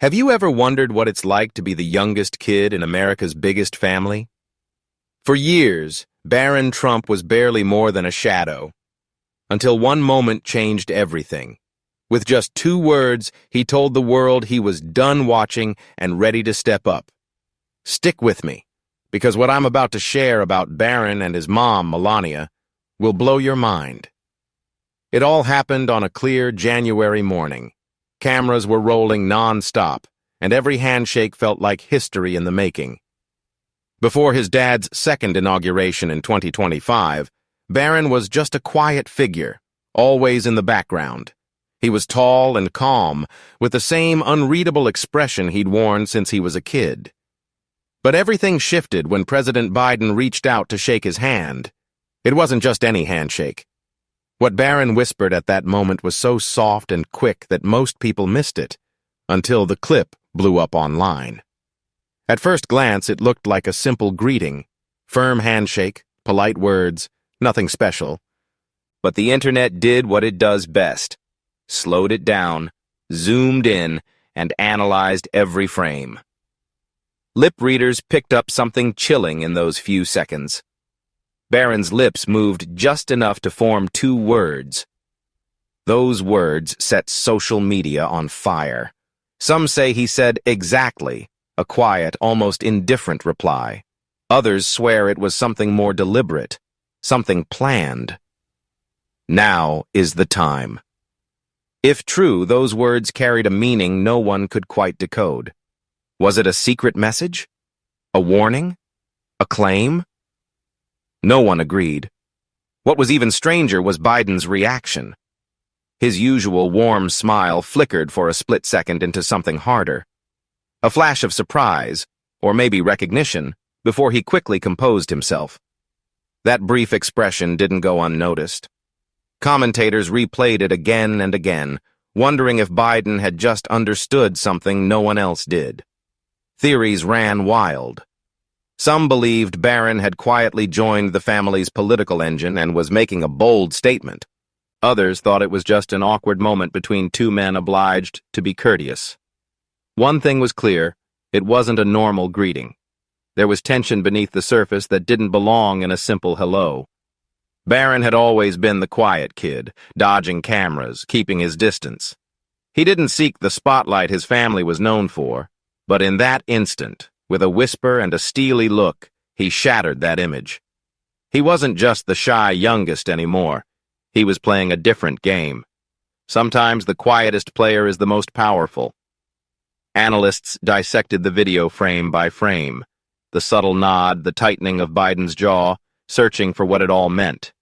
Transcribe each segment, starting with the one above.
Have you ever wondered what it's like to be the youngest kid in America's biggest family? For years, Barron Trump was barely more than a shadow, until one moment changed everything. With just 2 words, he told the world he was done watching and ready to step up. Stick with me, because what I'm about to share about Barron and his mom, Melania, will blow your mind. It all happened on a clear January morning. Cameras were rolling non-stop, and every handshake felt like history in the making. Before his dad's second inauguration in 2025, Barron was just a quiet figure, always in the background. He was tall and calm, with the same unreadable expression he'd worn since he was a kid. But everything shifted when President Biden reached out to shake his hand. It wasn't just any handshake. What Barron whispered at that moment was so soft and quick that most people missed it, until the clip blew up online. At first glance, it looked like a simple greeting, firm handshake, polite words, nothing special. But the internet did what it does best, slowed it down, zoomed in, and analyzed every frame. Lip readers picked up something chilling in those few seconds. Barron's lips moved just enough to form 2 words. Those words set social media on fire. Some say he said exactly, a quiet, almost indifferent reply. Others swear it was something more deliberate, something planned. Now is the time. If true, those words carried a meaning no one could quite decode. Was it a secret message? A warning? A claim? No one agreed. What was even stranger was Biden's reaction. His usual warm smile flickered for a split second into something harder. A flash of surprise, or maybe recognition, before he quickly composed himself. That brief expression didn't go unnoticed. Commentators replayed it again and again, wondering if Biden had just understood something no one else did. Theories ran wild. Some believed Barron had quietly joined the family's political engine and was making a bold statement. Others thought it was just an awkward moment between 2 men obliged to be courteous. One thing was clear, it wasn't a normal greeting. There was tension beneath the surface that didn't belong in a simple hello. Barron had always been the quiet kid, dodging cameras, keeping his distance. He didn't seek the spotlight his family was known for, but in that instant, with a whisper and a steely look, he shattered that image. He wasn't just the shy youngest anymore. He was playing a different game. Sometimes the quietest player is the most powerful. Analysts dissected the video frame by frame, the subtle nod, the tightening of Biden's jaw, searching for what it all meant.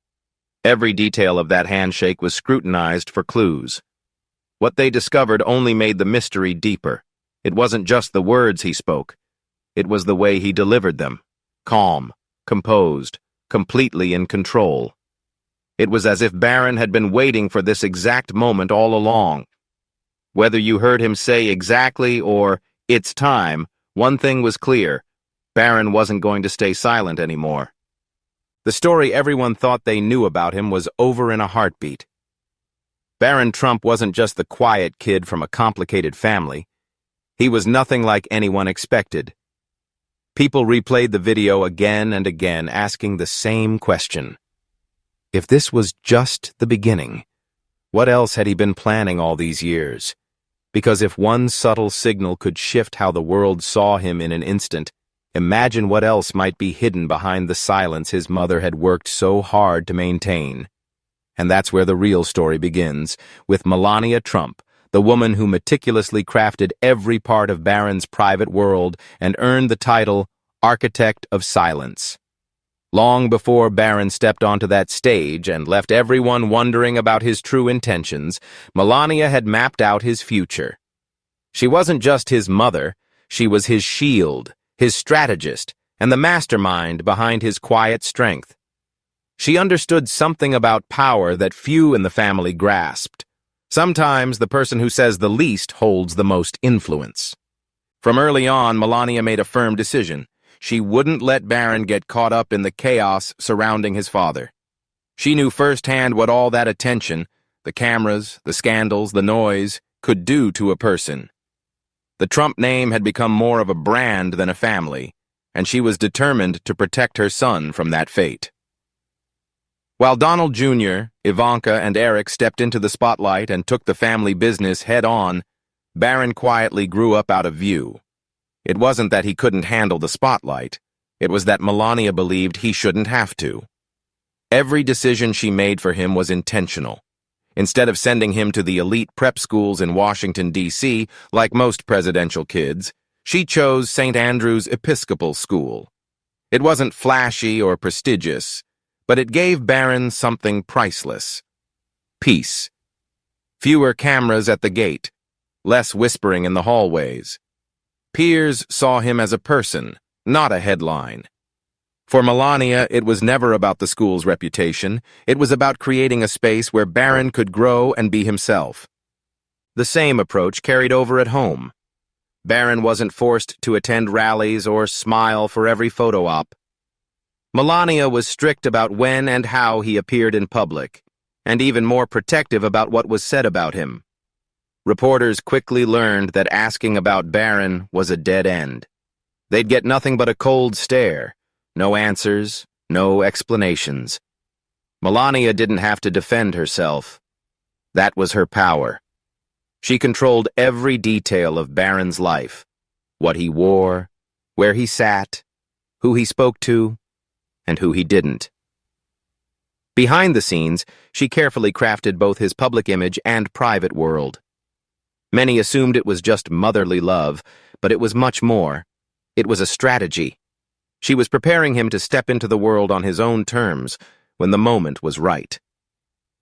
Every detail of that handshake was scrutinized for clues. What they discovered only made the mystery deeper. It wasn't just the words he spoke. It was the way he delivered them, calm, composed, completely in control. It was as if Barron had been waiting for this exact moment all along. Whether you heard him say exactly or, "It's time," one thing was clear. Barron wasn't going to stay silent anymore. The story everyone thought they knew about him was over in a heartbeat. Barron Trump wasn't just the quiet kid from a complicated family. He was nothing like anyone expected. People replayed the video again and again, asking the same question. If this was just the beginning, what else had he been planning all these years? Because if one subtle signal could shift how the world saw him in an instant, imagine what else might be hidden behind the silence his mother had worked so hard to maintain. And that's where the real story begins, with Melania Trump, the woman who meticulously crafted every part of Barron's private world and earned the title Architect of Silence. Long before Barron stepped onto that stage and left everyone wondering about his true intentions, Melania had mapped out his future. She wasn't just his mother, she was his shield, his strategist, and the mastermind behind his quiet strength. She understood something about power that few in the family grasped. Sometimes the person who says the least holds the most influence. From early on, Melania made a firm decision. She wouldn't let Barron get caught up in the chaos surrounding his father. She knew firsthand what all that attention, the cameras, the scandals, the noise, could do to a person. The Trump name had become more of a brand than a family, and she was determined to protect her son from that fate. While Donald Jr., Ivanka, and Eric stepped into the spotlight and took the family business head-on, Barron quietly grew up out of view. It wasn't that he couldn't handle the spotlight. It was that Melania believed he shouldn't have to. Every decision she made for him was intentional. Instead of sending him to the elite prep schools in Washington, D.C., like most presidential kids, she chose St. Andrew's Episcopal School. It wasn't flashy or prestigious, but it gave Barron something priceless. Peace. Fewer cameras at the gate, less whispering in the hallways. Peers saw him as a person, not a headline. For Melania, it was never about the school's reputation. It was about creating a space where Barron could grow and be himself. The same approach carried over at home. Barron wasn't forced to attend rallies or smile for every photo op. Melania was strict about when and how he appeared in public, and even more protective about what was said about him. Reporters quickly learned that asking about Barron was a dead end. They'd get nothing but a cold stare, no answers, no explanations. Melania didn't have to defend herself. That was her power. She controlled every detail of Barron's life, what he wore, where he sat, who he spoke to, and who he didn't. Behind the scenes, she carefully crafted both his public image and private world. Many assumed it was just motherly love, but it was much more. It was a strategy. She was preparing him to step into the world on his own terms when the moment was right.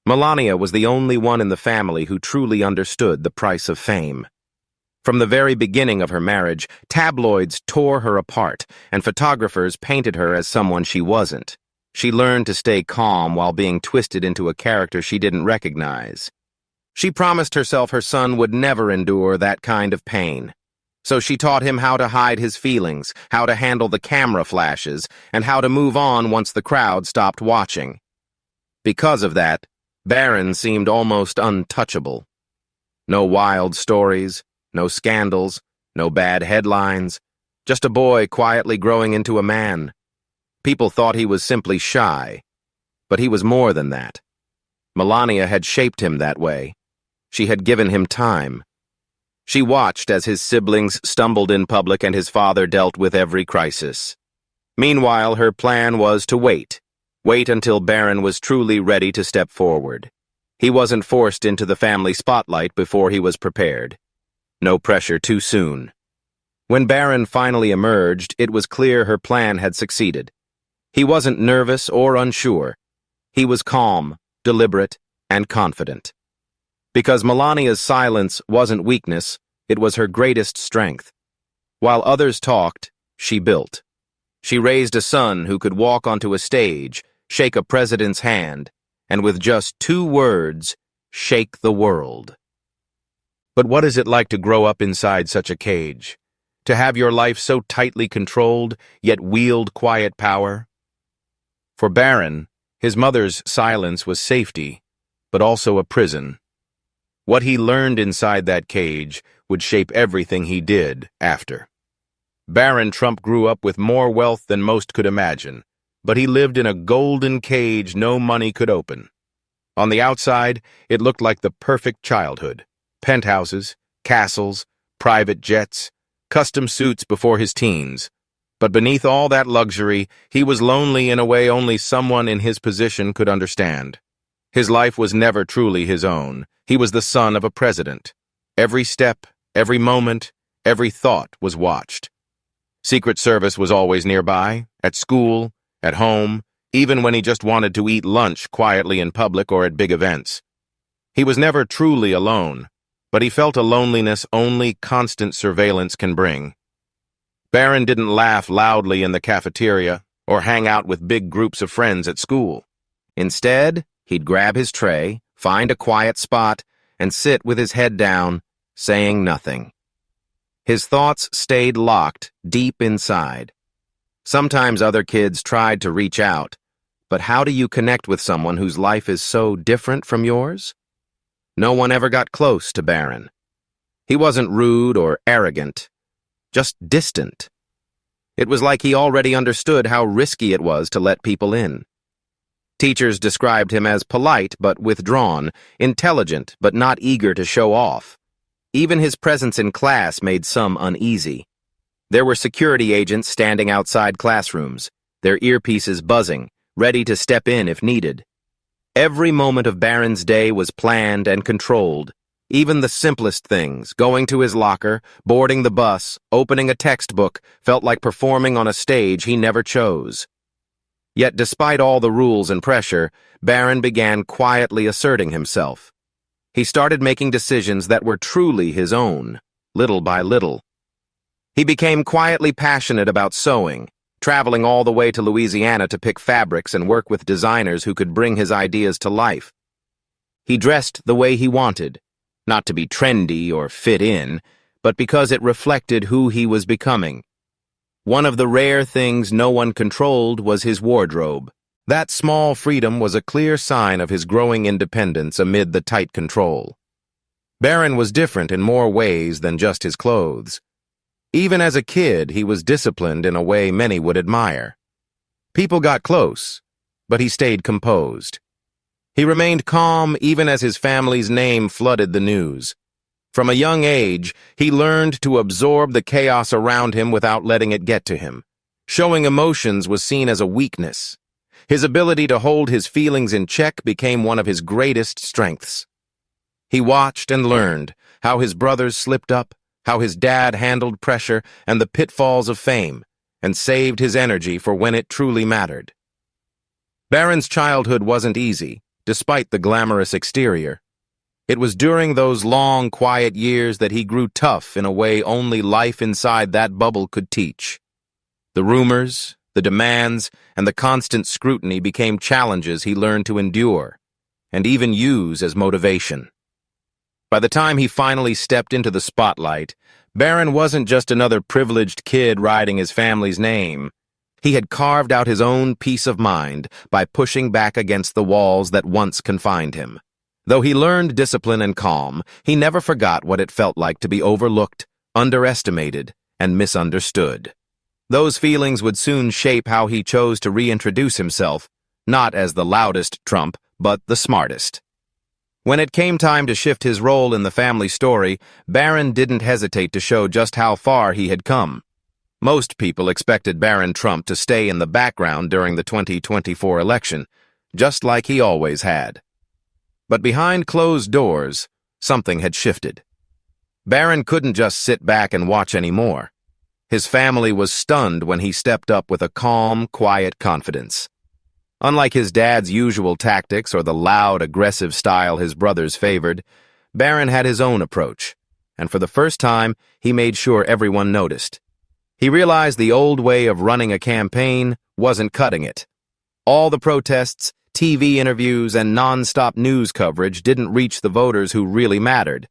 Melania was the only one in the family who truly understood the price of fame. From the very beginning of her marriage, tabloids tore her apart, and photographers painted her as someone she wasn't. She learned to stay calm while being twisted into a character she didn't recognize. She promised herself her son would never endure that kind of pain. So she taught him how to hide his feelings, how to handle the camera flashes, and how to move on once the crowd stopped watching. Because of that, Barron seemed almost untouchable. No wild stories, no scandals, no bad headlines, just a boy quietly growing into a man. People thought he was simply shy, but he was more than that. Melania had shaped him that way. She had given him time. She watched as his siblings stumbled in public and his father dealt with every crisis. Meanwhile, her plan was to wait until Barron was truly ready to step forward. He wasn't forced into the family spotlight before he was prepared. No pressure too soon. When Barron finally emerged, it was clear her plan had succeeded. He wasn't nervous or unsure. He was calm, deliberate, and confident. Because Melania's silence wasn't weakness, it was her greatest strength. While others talked, she built. She raised a son who could walk onto a stage, shake a president's hand, and with just 2 words, shake the world. But what is it like to grow up inside such a cage? To have your life so tightly controlled, yet wield quiet power? For Barron, his mother's silence was safety, but also a prison. What he learned inside that cage would shape everything he did after. Barron Trump grew up with more wealth than most could imagine, but he lived in a golden cage no money could open. On the outside, it looked like the perfect childhood. Penthouses, castles, private jets, custom suits before his teens. But beneath all that luxury, he was lonely in a way only someone in his position could understand. His life was never truly his own. He was the son of a president. Every step, every moment, every thought was watched. Secret Service was always nearby, at school, at home, even when he just wanted to eat lunch quietly in public or at big events. He was never truly alone, but he felt a loneliness only constant surveillance can bring. Barron didn't laugh loudly in the cafeteria or hang out with big groups of friends at school. Instead, he'd grab his tray, find a quiet spot, and sit with his head down, saying nothing. His thoughts stayed locked deep inside. Sometimes other kids tried to reach out, but how do you connect with someone whose life is so different from yours? No one ever got close to Barron. He wasn't rude or arrogant, just distant. It was like he already understood how risky it was to let people in. Teachers described him as polite but withdrawn, intelligent but not eager to show off. Even his presence in class made some uneasy. There were security agents standing outside classrooms, their earpieces buzzing, ready to step in if needed. Every moment of Barron's day was planned and controlled. Even the simplest things, going to his locker, boarding the bus, opening a textbook, felt like performing on a stage he never chose. Yet despite all the rules and pressure, Barron began quietly asserting himself. He started making decisions that were truly his own, little by little. He became quietly passionate about sewing, traveling all the way to Louisiana to pick fabrics and work with designers who could bring his ideas to life. He dressed the way he wanted, not to be trendy or fit in, but because it reflected who he was becoming. One of the rare things no one controlled was his wardrobe. That small freedom was a clear sign of his growing independence amid the tight control. Barron was different in more ways than just his clothes. Even as a kid, he was disciplined in a way many would admire. People got close, but he stayed composed. He remained calm even as his family's name flooded the news. From a young age, he learned to absorb the chaos around him without letting it get to him. Showing emotions was seen as a weakness. His ability to hold his feelings in check became one of his greatest strengths. He watched and learned how his brothers slipped up, how his dad handled pressure and the pitfalls of fame, and saved his energy for when it truly mattered. Barron's childhood wasn't easy, despite the glamorous exterior. It was during those long, quiet years that he grew tough in a way only life inside that bubble could teach. The rumors, the demands, and the constant scrutiny became challenges he learned to endure, and even use as motivation. By the time he finally stepped into the spotlight, Barron wasn't just another privileged kid riding his family's name. He had carved out his own peace of mind by pushing back against the walls that once confined him. Though he learned discipline and calm, he never forgot what it felt like to be overlooked, underestimated, and misunderstood. Those feelings would soon shape how he chose to reintroduce himself, not as the loudest Trump, but the smartest. When it came time to shift his role in the family story, Barron didn't hesitate to show just how far he had come. Most people expected Barron Trump to stay in the background during the 2024 election, just like he always had. But behind closed doors, something had shifted. Barron couldn't just sit back and watch anymore. His family was stunned when he stepped up with a calm, quiet confidence. Unlike his dad's usual tactics or the loud, aggressive style his brothers favored, Barron had his own approach, and for the first time, he made sure everyone noticed. He realized the old way of running a campaign wasn't cutting it. All the protests, TV interviews, and non-stop news coverage didn't reach the voters who really mattered.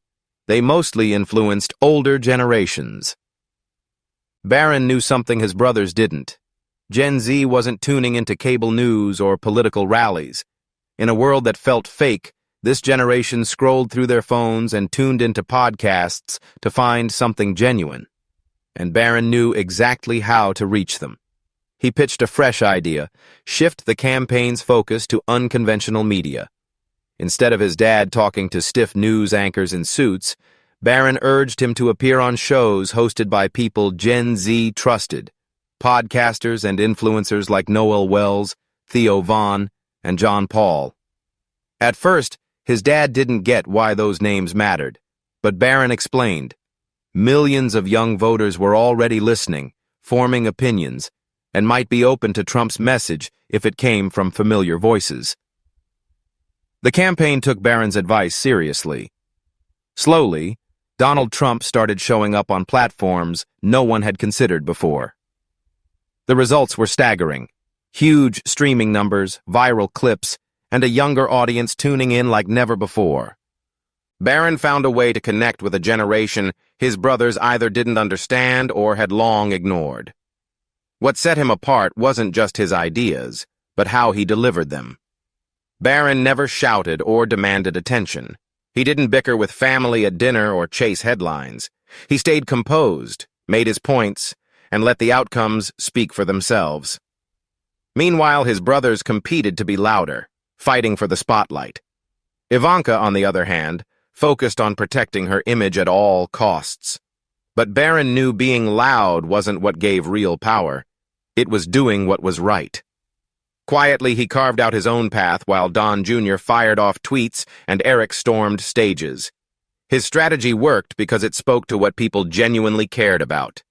They mostly influenced older generations. Barron knew something his brothers didn't. Gen Z wasn't tuning into cable news or political rallies. In a world that felt fake, this generation scrolled through their phones and tuned into podcasts to find something genuine. And Barron knew exactly how to reach them. He pitched a fresh idea: shift the campaign's focus to unconventional media. Instead of his dad talking to stiff news anchors in suits, Barron urged him to appear on shows hosted by people Gen Z trusted, podcasters and influencers like Noel Wells, Theo Vaughn, and John Paul. At first, his dad didn't get why those names mattered, but Barron explained. Millions of young voters were already listening, forming opinions, and might be open to Trump's message if it came from familiar voices. The campaign took Barron's advice seriously. Slowly, Donald Trump started showing up on platforms no one had considered before. The results were staggering. Huge streaming numbers, viral clips, and a younger audience tuning in like never before. Barron found a way to connect with a generation his brothers either didn't understand or had long ignored. What set him apart wasn't just his ideas, but how he delivered them. Barron never shouted or demanded attention. He didn't bicker with family at dinner or chase headlines. He stayed composed, made his points, and let the outcomes speak for themselves. Meanwhile, his brothers competed to be louder, fighting for the spotlight. Ivanka, on the other hand, focused on protecting her image at all costs. But Barron knew being loud wasn't what gave real power. It was doing what was right. Quietly, he carved out his own path while Don Jr. fired off tweets and Eric stormed stages. His strategy worked because it spoke to what people genuinely cared about.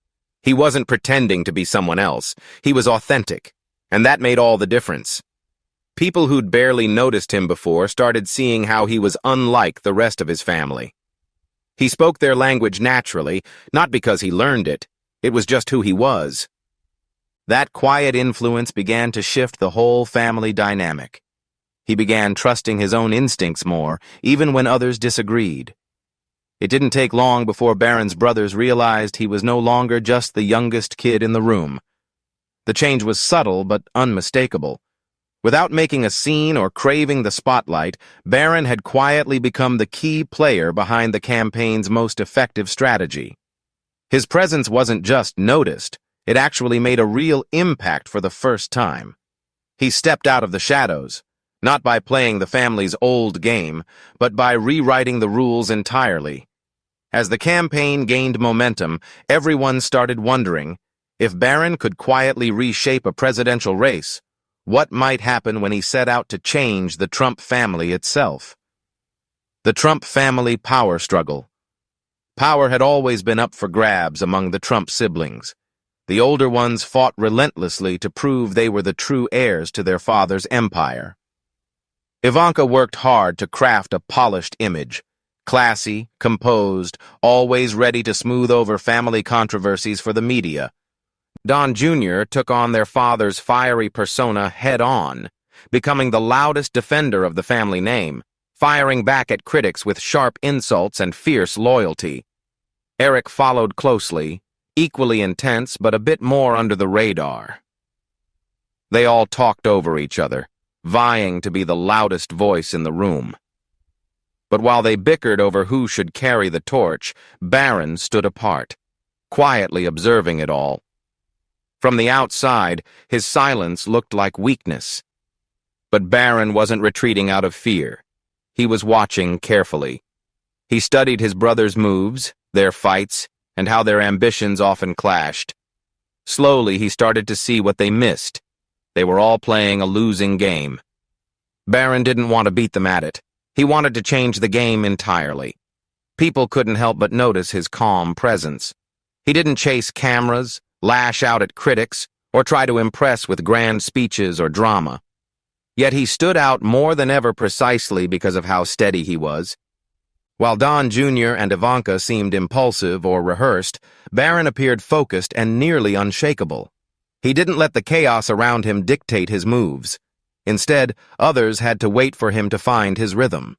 He wasn't pretending to be someone else. He was authentic, and that made all the difference. People who'd barely noticed him before started seeing how he was unlike the rest of his family. He spoke their language naturally, not because he learned it. It was just who he was. That quiet influence began to shift the whole family dynamic. He began trusting his own instincts more, even when others disagreed. It didn't take long before Barron's brothers realized he was no longer just the youngest kid in the room. The change was subtle but unmistakable. Without making a scene or craving the spotlight, Barron had quietly become the key player behind the campaign's most effective strategy. His presence wasn't just noticed, it actually made a real impact for the first time. He stepped out of the shadows, not by playing the family's old game, but by rewriting the rules entirely. As the campaign gained momentum, everyone started wondering, if Barron could quietly reshape a presidential race, what might happen when he set out to change the Trump family itself? The Trump family power struggle. Power had always been up for grabs among the Trump siblings. The older ones fought relentlessly to prove they were the true heirs to their father's empire. Ivanka worked hard to craft a polished image, classy, composed, always ready to smooth over family controversies for the media. Don Jr. took on their father's fiery persona head-on, becoming the loudest defender of the family name, firing back at critics with sharp insults and fierce loyalty. Eric followed closely, equally intense but a bit more under the radar. They all talked over each other, vying to be the loudest voice in the room. But while they bickered over who should carry the torch, Barron stood apart, quietly observing it all. From the outside, his silence looked like weakness. But Barron wasn't retreating out of fear. He was watching carefully. He studied his brothers' moves, their fights, and how their ambitions often clashed. Slowly, he started to see what they missed. They were all playing a losing game. Barron didn't want to beat them at it. He wanted to change the game entirely. People couldn't help but notice his calm presence. He didn't chase cameras, lash out at critics, or try to impress with grand speeches or drama. Yet he stood out more than ever precisely because of how steady he was. While Don Jr. and Ivanka seemed impulsive or rehearsed, Barron appeared focused and nearly unshakable. He didn't let the chaos around him dictate his moves. Instead, others had to wait for him to find his rhythm.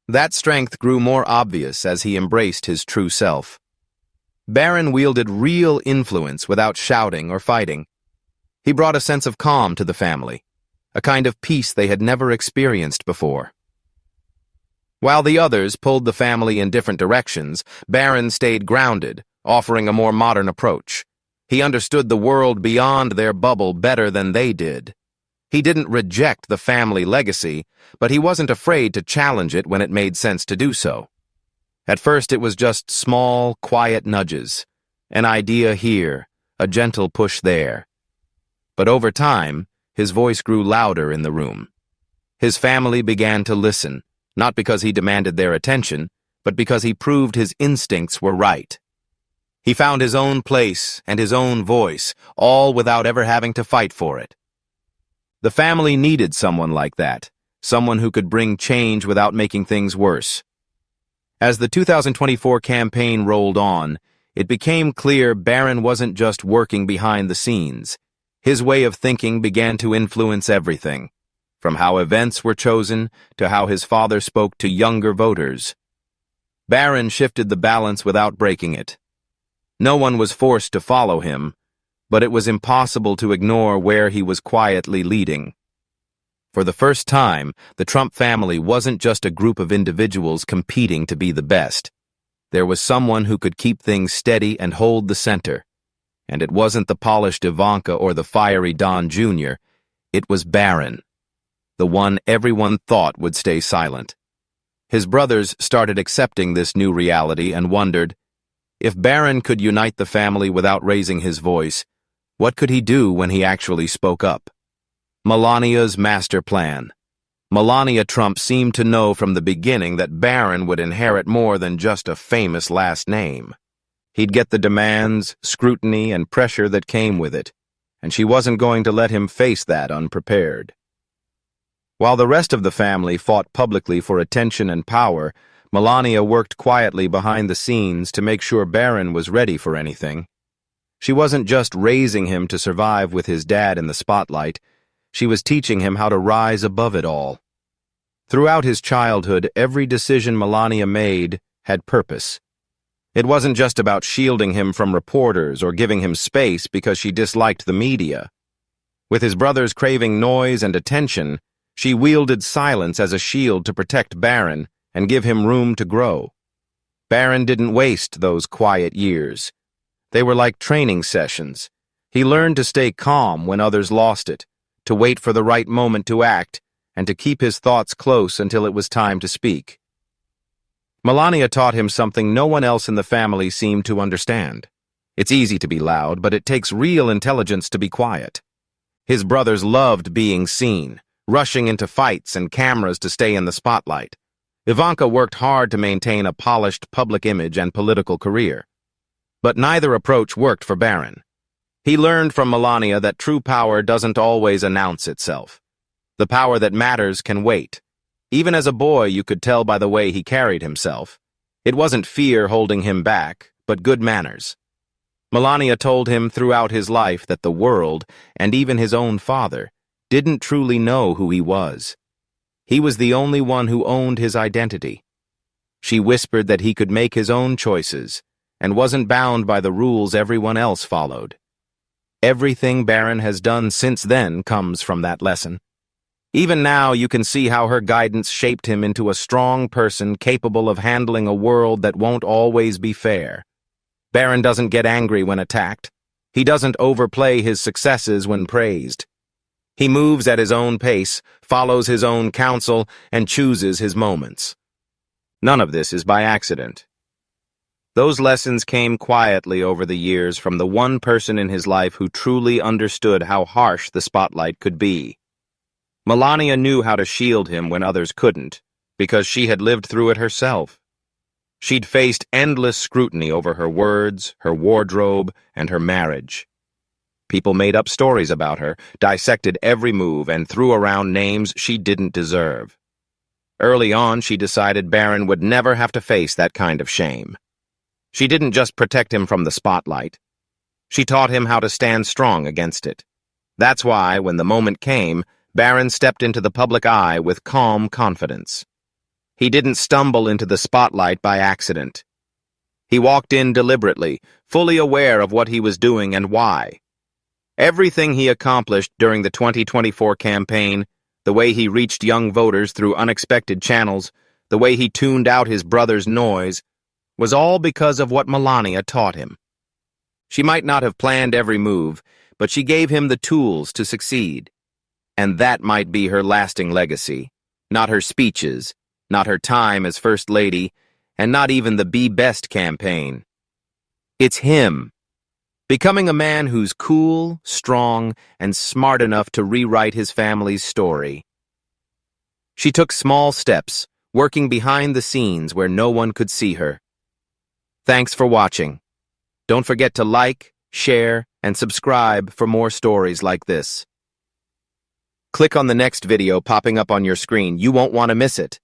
That strength grew more obvious as he embraced his true self. Barron wielded real influence without shouting or fighting. He brought a sense of calm to the family, a kind of peace they had never experienced before. While the others pulled the family in different directions, Barron stayed grounded, offering a more modern approach. He understood the world beyond their bubble better than they did. He didn't reject the family legacy, but he wasn't afraid to challenge it when it made sense to do so. At first it was just small, quiet nudges, an idea here, a gentle push there. But over time, his voice grew louder in the room. His family began to listen, not because he demanded their attention, but because he proved his instincts were right. He found his own place and his own voice, all without ever having to fight for it. The family needed someone like that, someone who could bring change without making things worse. As the 2024 campaign rolled on, it became clear Barron wasn't just working behind the scenes. His way of thinking began to influence everything, from how events were chosen to how his father spoke to younger voters. Barron shifted the balance without breaking it. No one was forced to follow him, but it was impossible to ignore where he was quietly leading. For the first time, the Trump family wasn't just a group of individuals competing to be the best. There was someone who could keep things steady and hold the center. And it wasn't the polished Ivanka or the fiery Don Jr., it was Barron, the one everyone thought would stay silent. His brothers started accepting this new reality and wondered, if Barron could unite the family without raising his voice, what could he do when he actually spoke up? Melania's master plan. Melania Trump seemed to know from the beginning that Barron would inherit more than just a famous last name. He'd get the demands, scrutiny, and pressure that came with it, and she wasn't going to let him face that unprepared. While the rest of the family fought publicly for attention and power, Melania worked quietly behind the scenes to make sure Barron was ready for anything. She wasn't just raising him to survive with his dad in the spotlight, she was teaching him how to rise above it all. Throughout his childhood, every decision Melania made had purpose. It wasn't just about shielding him from reporters or giving him space because she disliked the media. With his brothers craving noise and attention, she wielded silence as a shield to protect Barron and give him room to grow. Barron didn't waste those quiet years. They were like training sessions. He learned to stay calm when others lost it, to wait for the right moment to act, and to keep his thoughts close until it was time to speak. Melania taught him something no one else in the family seemed to understand. It's easy to be loud, but it takes real intelligence to be quiet. His brothers loved being seen, rushing into fights and cameras to stay in the spotlight. Ivanka worked hard to maintain a polished public image and political career. But neither approach worked for Barron. He learned from Melania that true power doesn't always announce itself. The power that matters can wait. Even as a boy, you could tell by the way he carried himself. It wasn't fear holding him back, but good manners. Melania told him throughout his life that the world, and even his own father, didn't truly know who he was. He was the only one who owned his identity. She whispered that he could make his own choices, and wasn't bound by the rules everyone else followed. Everything Barron has done since then comes from that lesson. Even now, you can see how her guidance shaped him into a strong person capable of handling a world that won't always be fair. Barron doesn't get angry when attacked. He doesn't overplay his successes when praised. He moves at his own pace, follows his own counsel, and chooses his moments. None of this is by accident. Those lessons came quietly over the years from the one person in his life who truly understood how harsh the spotlight could be. Melania knew how to shield him when others couldn't, because she had lived through it herself. She'd faced endless scrutiny over her words, her wardrobe, and her marriage. People made up stories about her, dissected every move, and threw around names she didn't deserve. Early on, she decided Barron would never have to face that kind of shame. She didn't just protect him from the spotlight. She taught him how to stand strong against it. That's why, when the moment came, Barron stepped into the public eye with calm confidence. He didn't stumble into the spotlight by accident. He walked in deliberately, fully aware of what he was doing and why. Everything he accomplished during the 2024 campaign, the way he reached young voters through unexpected channels, the way he tuned out his brother's noise, was all because of what Melania taught him. She might not have planned every move, but she gave him the tools to succeed. And that might be her lasting legacy. Not her speeches, not her time as First Lady, and not even the Be Best campaign. It's him. Becoming a man who's cool, strong, and smart enough to rewrite his family's story. She took small steps, working behind the scenes where no one could see her. Thanks for watching. Don't forget to like, share, and subscribe for more stories like this. Click on the next video popping up on your screen. You won't want to miss it.